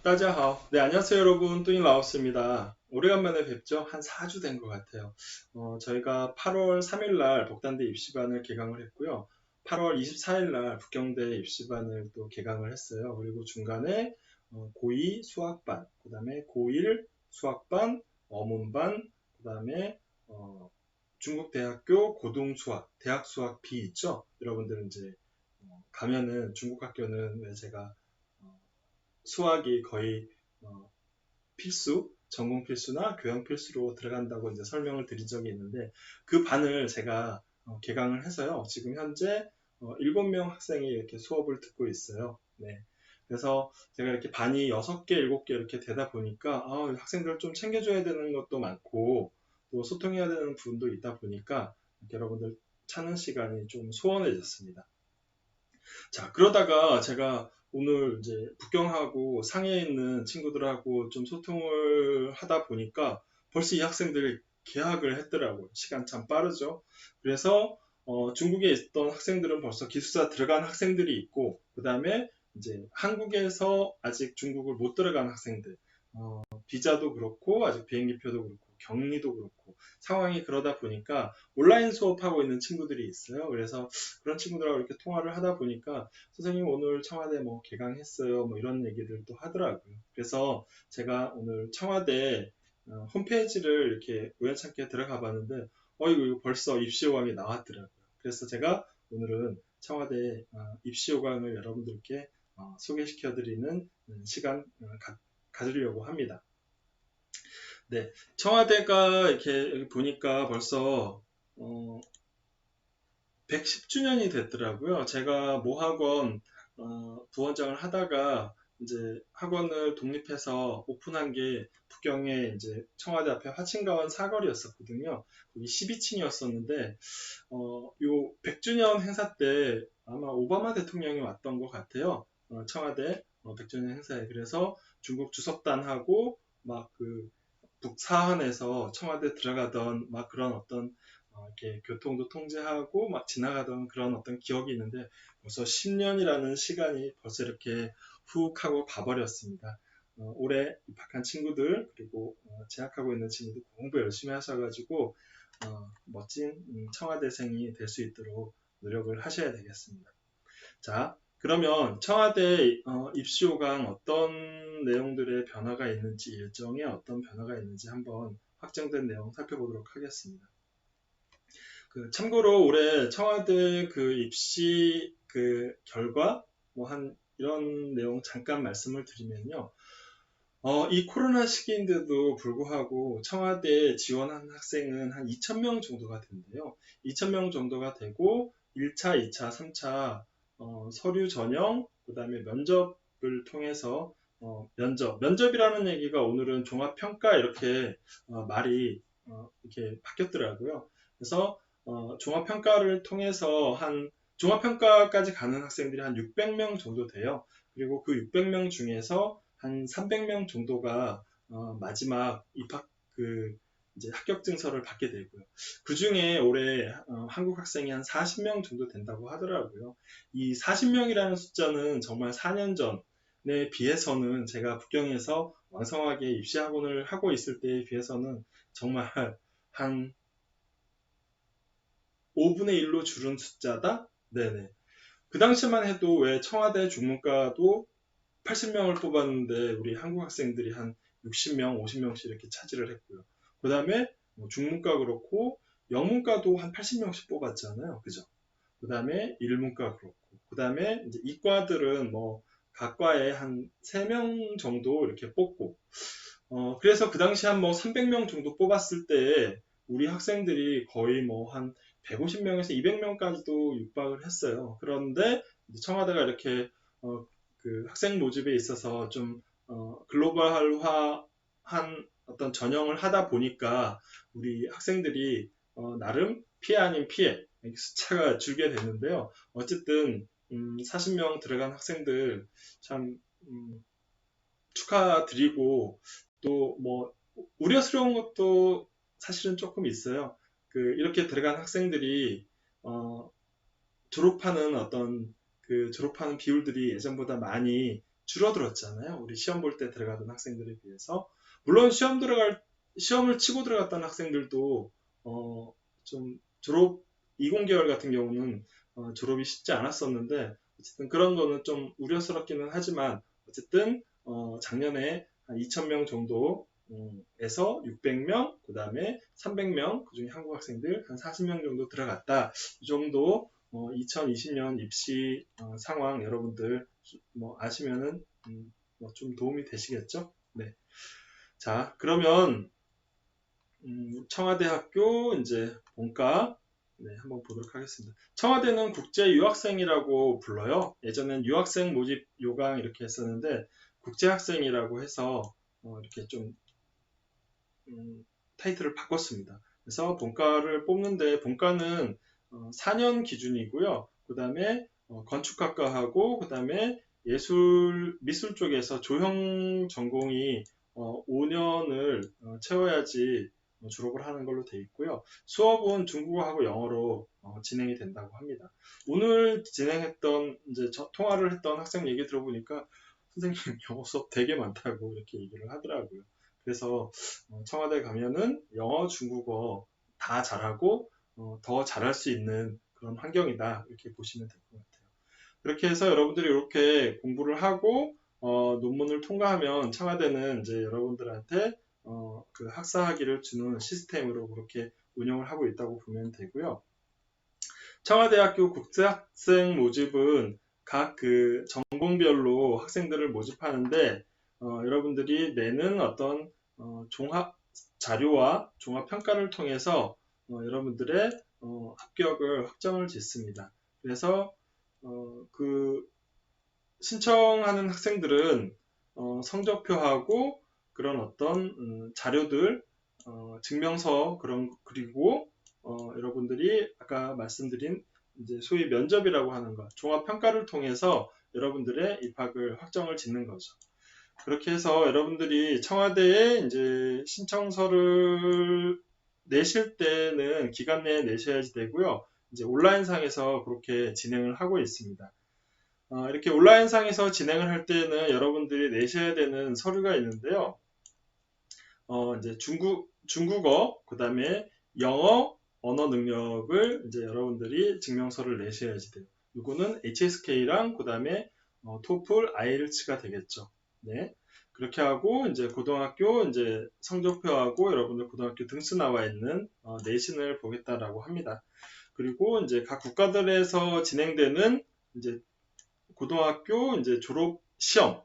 大家好. 네, 안녕하세요, 여러분. 뚜잉 라오스입니다. 오래간만에 뵙죠? 한 4주 된 것 같아요. 저희가 8월 3일 날 복단대 입시반을 개강을 했고요. 8월 24일 날 북경대 입시반을 또 개강을 했어요. 그리고 중간에 고2 수학반, 그 다음에 고1 수학반, 어문반, 그 다음에 중국대학교 고등수학, 대학 수학 B 있죠? 여러분들은 이제 가면은 중국 학교는 왜 제가 수학이 거의 필수, 전공 필수나 교양 필수로 들어간다고 이제 설명을 드린 적이 있는데 그 반을 제가 개강을 해서요. 지금 현재 7명 학생이 이렇게 수업을 듣고 있어요. 네. 그래서 제가 이렇게 반이 6개, 7개 이렇게 되다 보니까 학생들 좀 챙겨줘야 되는 것도 많고 또 소통해야 되는 부분도 있다 보니까 여러분들 찾는 시간이 좀 소원해졌습니다. 자, 그러다가 제가 오늘 이제 북경하고 상해에 있는 친구들하고 좀 소통을 하다 보니까 벌써 이 학생들이 개학을 했더라고요. 시간 참 빠르죠. 그래서 중국에 있던 학생들은 벌써 기숙사 들어간 학생들이 있고, 그 다음에 이제 한국에서 아직 중국을 못 들어간 학생들, 비자도 그렇고, 아직 비행기표도 그렇고, 격리도 그렇고, 상황이 그러다 보니까 온라인 수업하고 있는 친구들이 있어요. 그래서 그런 친구들하고 이렇게 통화를 하다 보니까 선생님 오늘 청와대 뭐 개강했어요. 뭐 이런 얘기를 또 하더라고요. 그래서 제가 오늘 청와대 홈페이지를 이렇게 우연찮게 들어가 봤는데 이거 벌써 입시 요강이 나왔더라고요. 그래서 제가 오늘은 청와대 입시 요강을 여러분들께 소개시켜 드리는 시간 가지려고 합니다. 네, 청와대가 이렇게 여기 보니까 벌써 110주년이 됐더라고요. 제가 모학원 부원장을 하다가 이제 학원을 독립해서 오픈한 게 북경에 이제 청와대 앞에 화친가원 사거리였었거든요. 거기 12층이었었는데 요 100주년 행사 때 아마 오바마 대통령이 왔던 것 같아요. 청와대 100주년 행사에. 그래서 중국 주석단하고 막 그 북사한에서 청와대 들어가던 막 그런 어떤 이렇게 교통도 통제하고 막 지나가던 그런 어떤 기억이 있는데 벌써 10년이라는 시간이 벌써 이렇게 훅 하고 가버렸습니다. 올해 입학한 친구들 그리고 재학하고 있는 친구들 공부 열심히 하셔가지고 멋진 청와대생이 될 수 있도록 노력을 하셔야 되겠습니다. 자, 그러면 청와대 입시 요강 어떤 내용들의 변화가 있는지 일정에 어떤 변화가 있는지 한번 확정된 내용 살펴보도록 하겠습니다. 참고로 올해 청와대 그 입시 그 결과 뭐 한 이런 내용 잠깐 말씀을 드리면요. 이 코로나 시기인데도 불구하고 청와대에 지원한 학생은 한 2,000명 정도가 된대요. 2,000명 정도가 되고 1차, 2차, 3차 서류 전형, 그 다음에 면접을 통해서 면접이라는 얘기가 오늘은 종합평가 이렇게 말이 이렇게 바뀌었더라고요. 그래서 종합평가를 통해서 종합평가까지 가는 학생들이 한 600명 정도 돼요. 그리고 그 600명 중에서 한 300명 정도가 마지막 입학 이제 합격증서를 받게 되고요. 그 중에 올해 한국 학생이 한 40명 정도 된다고 하더라고요. 이 40명이라는 숫자는 정말 4년 전에 비해서는 제가 북경에서 왕성하게 입시학원을 하고 있을 때에 비해서는 정말 한 5분의 1로 줄은 숫자다? 네네. 그 당시만 해도 왜 청와대 중문과도 80명을 뽑았는데 우리 한국 학생들이 한 60명, 50명씩 이렇게 차지를 했고요. 그 다음에 중문과 그렇고 영문과도 한 80명씩 뽑았잖아요. 그죠? 그 다음에 일문과 그렇고 그 다음에 이제 이과들은 뭐 각 과에 한 3명 정도 이렇게 뽑고 그래서 그 당시 한 뭐 300명 정도 뽑았을 때 우리 학생들이 거의 뭐 한 150명에서 200명까지도 육박을 했어요. 그런데 청와대가 이렇게 그 학생 모집에 있어서 좀 글로벌화한 어떤 전형을 하다 보니까 우리 학생들이 나름 피해 아닌 피해 숫자가 줄게 됐는데요. 어쨌든 40명 들어간 학생들 참 축하드리고 또 뭐 우려스러운 것도 사실은 조금 있어요. 이렇게 들어간 학생들이 졸업하는 비율들이 예전보다 많이 줄어들었잖아요. 우리 시험 볼 때 들어가던 학생들에 비해서. 물론 시험을 치고 들어갔던 학생들도 좀 졸업 20개월 같은 경우는 졸업이 쉽지 않았었는데 어쨌든 그런 거는 좀 우려스럽기는 하지만 어쨌든 작년에 한 2,000명 정도 에서 600명, 그 다음에 300명, 그 중에 한국 학생들 한 40명 정도 들어갔다. 이 정도 2020년 입시 상황 여러분들 뭐 아시면은 뭐좀 도움이 되시겠죠? 네. 자, 그러면 청와대학교 이제 본과 네, 한번 보도록 하겠습니다. 청와대는 국제 유학생이라고 불러요. 예전엔 유학생 모집 요강 이렇게 했었는데 국제 학생이라고 해서 이렇게 좀 타이틀을 바꿨습니다. 그래서 본과를 뽑는데 본과는 4년 기준이고요. 그 다음에 건축학과하고 그 다음에 미술 쪽에서 조형 전공이 5년을 채워야지 졸업을 하는 걸로 되어 있고요. 수업은 중국어하고 영어로 진행이 된다고 합니다. 오늘 진행했던 이제 통화를 했던 학생 얘기 들어보니까 선생님 영어 수업 되게 많다고 이렇게 얘기를 하더라고요. 그래서 청와대 가면은 영어, 중국어 다 잘하고 더 잘할 수 있는 그런 환경이다 이렇게 보시면 될 것 같아요. 그렇게 해서 여러분들이 이렇게 공부를 하고 논문을 통과하면 청와대는 이제 여러분들한테 그 학사 학위를 주는 시스템으로 그렇게 운영을 하고 있다고 보면 되고요. 청와대학교 국제학생 모집은 각 그 전공별로 학생들을 모집하는데 여러분들이 내는 어떤 종합 자료와 종합 평가를 통해서 여러분들의 합격을 확정을 짓습니다. 그래서 그 신청하는 학생들은 성적표하고 그런 어떤 자료들, 증명서 그리고 여러분들이 아까 말씀드린 이제 소위 면접이라고 하는 것, 종합 평가를 통해서 여러분들의 입학을 확정을 짓는 거죠. 그렇게 해서 여러분들이 청와대에 이제 신청서를 내실 때는 기간 내에 내셔야지 되고요. 이제 온라인상에서 그렇게 진행을 하고 있습니다. 이렇게 온라인상에서 진행을 할 때는 여러분들이 내셔야 되는 서류가 있는데요. 이제 중국어, 그 다음에 영어, 언어 능력을 이제 여러분들이 증명서를 내셔야지 돼요. 이거는 HSK랑 그 다음에 토플, IELTS가 되겠죠. 네. 그렇게 하고 이제 고등학교 이제 성적표하고 여러분들 고등학교 등수 나와 있는 내신을 보겠다라고 합니다. 그리고 이제 각 국가들에서 진행되는 이제 고등학교 이제 졸업 시험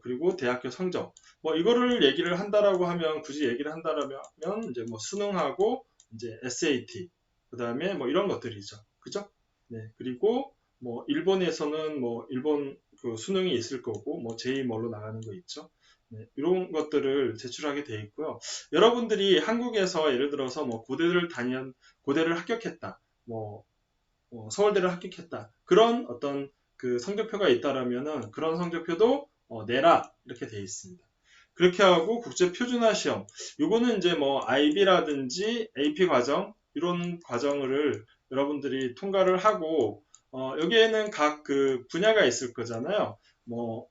그리고 대학교 성적 뭐 이거를 얘기를 한다라고 하면 굳이 얘기를 한다라면 이제 뭐 수능하고 이제 SAT 그 다음에 뭐 이런 것들이죠. 그죠? 네. 그리고 뭐 일본에서는 뭐 일본 그 수능이 있을 거고 뭐 제2 뭘로 나가는 거 있죠. 네, 이런 것들을 제출하게 돼 있고요. 여러분들이 한국에서 예를 들어서 뭐 고대를 합격했다. 뭐 서울대를 합격했다. 그런 어떤 그 성적표가 있다라면은 그런 성적표도 내라 이렇게 돼 있습니다. 그렇게 하고 국제 표준화 시험 요거는 이제 뭐 IB라든지 AP 과정 이런 과정을 여러분들이 통과를 하고 여기에는 각 그 분야가 있을 거잖아요. 뭐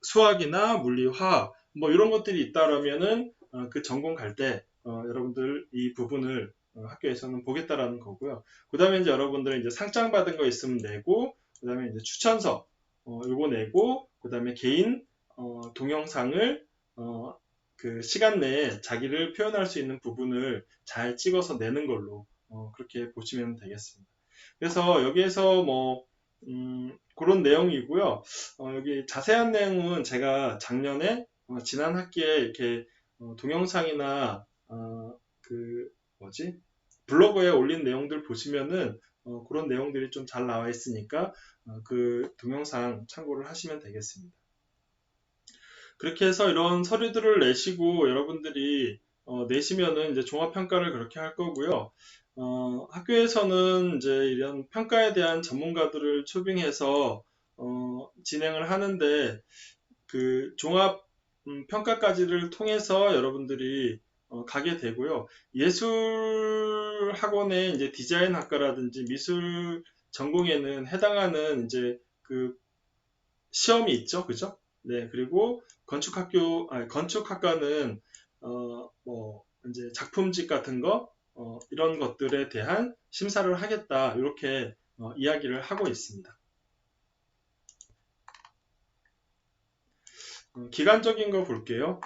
수학이나 물리, 화학 뭐 이런 것들이 있다라면은 그 전공 갈 때 여러분들 이 부분을 학교에서는 보겠다라는 거고요. 그 다음에 이제 여러분들은 이제 상장 받은 거 있으면 내고, 그 다음에 이제 추천서 요거 내고, 그 다음에 개인 동영상을 그 시간 내에 자기를 표현할 수 있는 부분을 잘 찍어서 내는 걸로 그렇게 보시면 되겠습니다. 그래서 여기에서 뭐 그런 내용이고요. 여기 자세한 내용은 제가 작년에 지난 학기에 이렇게 동영상이나 그 뭐지 블로그에 올린 내용들 보시면은 그런 내용들이 좀 잘 나와 있으니까 그 동영상 참고를 하시면 되겠습니다. 그렇게 해서 이런 서류들을 내시고 여러분들이 내시면은 이제 종합평가를 그렇게 할 거고요. 학교에서는 이제 이런 평가에 대한 전문가들을 초빙해서 진행을 하는데 그 종합 평가까지를 통해서 여러분들이 가게 되고요. 예술 학원의 이제 디자인 학과라든지 미술 전공에는 해당하는 이제 그 시험이 있죠, 그죠? 네, 그리고 건축학과는 뭐 이제 작품집 같은 거 이런 것들에 대한 심사를 하겠다 이렇게 이야기를 하고 있습니다. 기간적인 거 볼게요.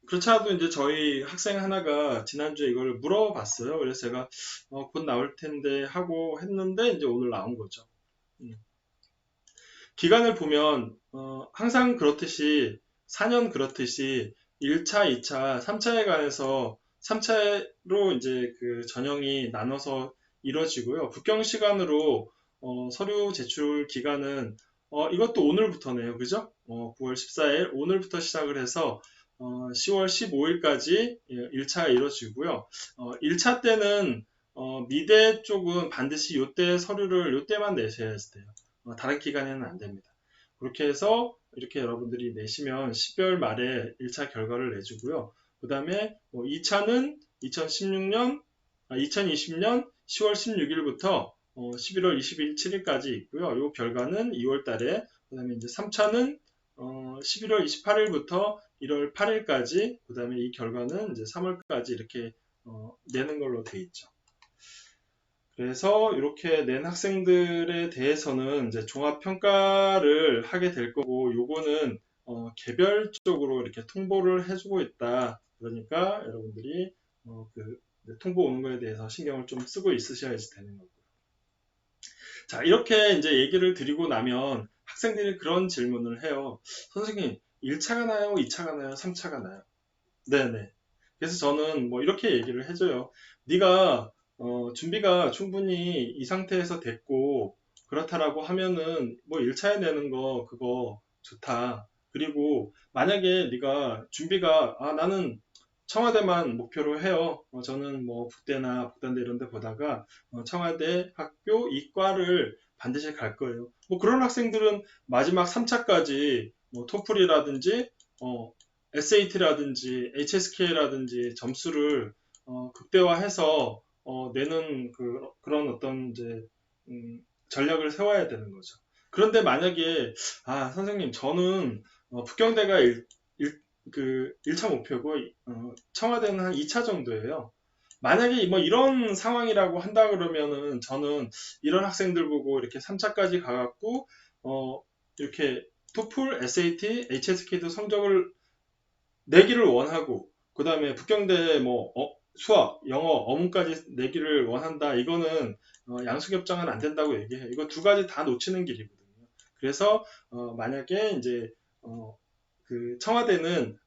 그렇지 않아도 이제 저희 학생 하나가 지난주에 이걸 물어봤어요. 그래서 제가 곧 나올 텐데 하고 했는데 이제 오늘 나온 거죠. 음. 기간을 보면 항상 그렇듯이 4년 그렇듯이 1차, 2차, 3차에 관해서 3차로 이제 그 전형이 나눠서 이루어지고요. 국경 시간으로 서류 제출 기간은 이것도 오늘부터네요. 그죠? 9월 14일 오늘부터 시작을 해서 10월 15일까지 1차가 이루어지고요. 1차 때는 미대 쪽은 반드시 요때 서류를 요때만 내셔야 돼요. 다른 기간에는 안 됩니다. 그렇게 해서 이렇게 여러분들이 내시면 12월 말에 1차 결과를 내주고요. 그 다음에 2차는 2020년 10월 16일부터 11월 27일까지 있고요. 이 결과는 2월 달에, 그 다음에 이제 3차는 11월 28일부터 1월 8일까지, 그 다음에 이 결과는 이제 3월까지 이렇게 내는 걸로 돼 있죠. 그래서 이렇게 낸 학생들에 대해서는 이제 종합평가를 하게 될 거고, 요거는 개별적으로 이렇게 통보를 해주고 있다. 그러니까 여러분들이 통보 오는 거에 대해서 신경을 좀 쓰고 있으셔야지 되는 거고요. 자, 이렇게 이제 얘기를 드리고 나면 학생들이 그런 질문을 해요. 선생님, 1차가 나요? 2차가 나요? 3차가 나요? 네네. 그래서 저는 뭐 이렇게 얘기를 해줘요. 네가 준비가 충분히 이 상태에서 됐고 그렇다라고 하면은 뭐 1차에 내는 거 그거 좋다. 그리고 만약에 네가 준비가 나는 청와대만 목표로 해요. 저는 뭐 북대나 북단대 이런 데 보다가 청와대 학교 이과를 반드시 갈 거예요. 뭐 그런 학생들은 마지막 3차까지 뭐 토플이라든지 SAT라든지 HSK라든지 점수를 극대화해서 내는 그런 어떤 이제 전략을 세워야 되는 거죠. 그런데 만약에 선생님 저는 북경대가 1차 목표고 청와대는 한 2차 정도예요. 만약에 뭐 이런 상황이라고 한다 그러면은 저는 이런 학생들 보고 이렇게 3차까지 가갖고 이렇게 토플, SAT, HSK도 성적을 내기를 원하고 그 다음에 북경대 뭐 수학, 영어, 어문까지 내기를 원한다. 이거는 양수겹장은 안 된다고 얘기해요. 이거 두 가지 다 놓치는 길이거든요. 그래서 만약에 이제 그 청와대는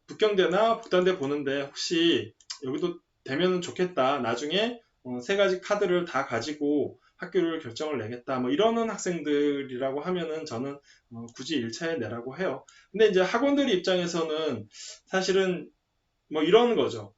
북경대나 북단대 보는데 혹시 여기도 되면 좋겠다. 나중에 세 가지 카드를 다 가지고 학교를 결정을 내겠다. 뭐 이러는 학생들이라고 하면은 저는 굳이 1차에 내라고 해요. 근데 이제 학원들 입장에서는 사실은 뭐 이런 거죠.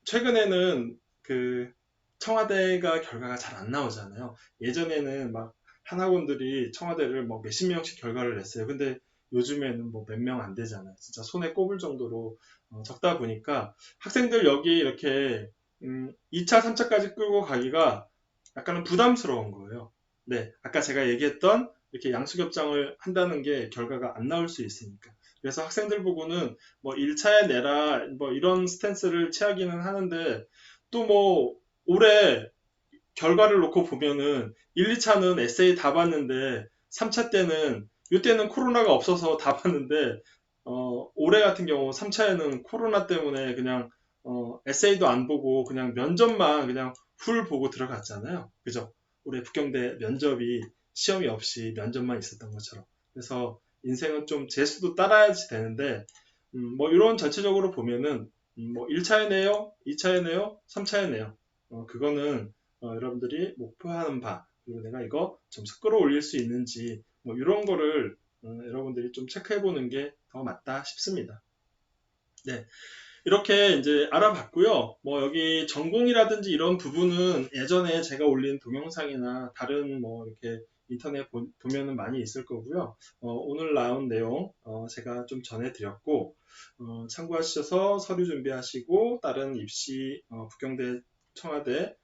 최근에는 그 청와대가 결과가 잘 안 나오잖아요. 예전에는 막 한 학원들이 청와대를 뭐 몇십 명씩 결과를 냈어요. 근데 요즘에는 뭐 몇 명 안 되잖아요. 진짜 손에 꼽을 정도로 적다 보니까 학생들 여기 이렇게 2차, 3차까지 끌고 가기가 약간은 부담스러운 거예요. 네, 아까 제가 얘기했던 이렇게 양수겹장을 한다는 게 결과가 안 나올 수 있으니까. 그래서 학생들 보고는 뭐 1차에 내라 뭐 이런 스탠스를 취하기는 하는데 또 뭐 올해 결과를 놓고 보면은 1, 2차는 에세이 다 봤는데 3차 때는 이때는 코로나가 없어서 다 봤는데 올해 같은 경우 3차에는 코로나 때문에 그냥 에세이도 안 보고 그냥 면접만 그냥 훌 보고 들어갔잖아요. 그죠? 올해 북경대 면접이 시험이 없이 면접만 있었던 것처럼. 그래서 인생은 좀 재수도 따라야지 되는데 뭐 이런 전체적으로 보면은 뭐 1차에 내요, 2차에 내요, 3차에 내요. 그거는 여러분들이 목표하는 바 그리고 내가 이거 점수 끌어올릴 수 있는지 뭐 이런 거를 여러분들이 좀 체크해 보는 게 더 맞다 싶습니다. 네. 이렇게 이제 알아봤고요. 뭐 여기 전공이라든지 이런 부분은 예전에 제가 올린 동영상이나 다른 뭐 이렇게 인터넷 보면은 많이 있을 거고요. 오늘 나온 내용 제가 좀 전해드렸고 참고하셔서 서류 준비하시고 다른 입시 북경대, 청와대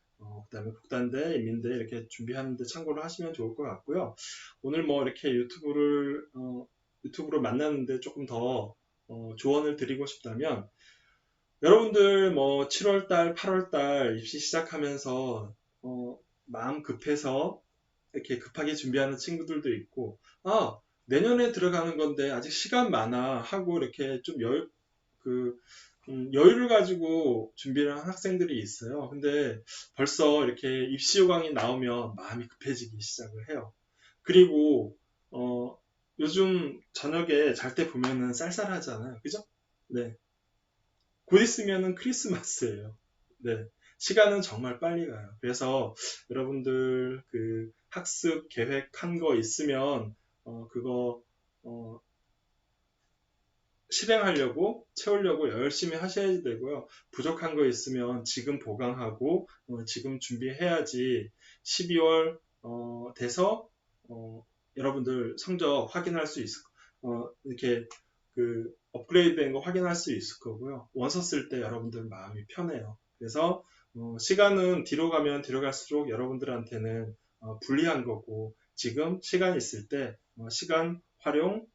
그다음에 국단대, 인민대 이렇게 준비하는데 참고를 하시면 좋을 것 같고요. 오늘 뭐 이렇게 유튜브로 만나는데 조금 더 조언을 드리고 싶다면 여러분들 뭐 7월달, 8월달 입시 시작하면서 마음 급해서 이렇게 급하게 준비하는 친구들도 있고, 내년에 들어가는 건데 아직 시간 많아 하고 이렇게 좀 여유를 가지고 준비를 한 학생들이 있어요. 근데 벌써 이렇게 입시 요강이 나오면 마음이 급해지기 시작을 해요. 그리고 요즘 저녁에 잘 때 보면은 쌀쌀하잖아요. 그죠? 네. 곧 있으면은 크리스마스예요. 네. 시간은 정말 빨리 가요. 그래서 여러분들 그 학습 계획한 거 있으면 그거 어, 실행하려고 채우려고 열심히 하셔야 되고요. 부족한 거 있으면 지금 보강하고 지금 준비해야지 12월 돼서 여러분들 성적 확인할 수 있을 이렇게 그 업그레이드 된 거 확인할 수 있을 거고요. 원서 쓸 때 여러분들 마음이 편해요. 그래서 시간은 뒤로 가면 뒤로 갈수록 여러분들한테는 불리한 거고 지금 시간 있을 때 시간 활용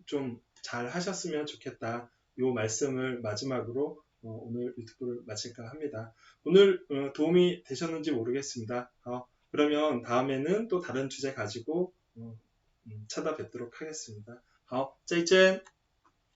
좀 잘 하셨으면 좋겠다. 이 말씀을 마지막으로 오늘 유튜브를 마칠까 합니다. 오늘 도움이 되셨는지 모르겠습니다. 그러면 다음에는 또 다른 주제 가지고 찾아뵙도록 하겠습니다. 好，再见。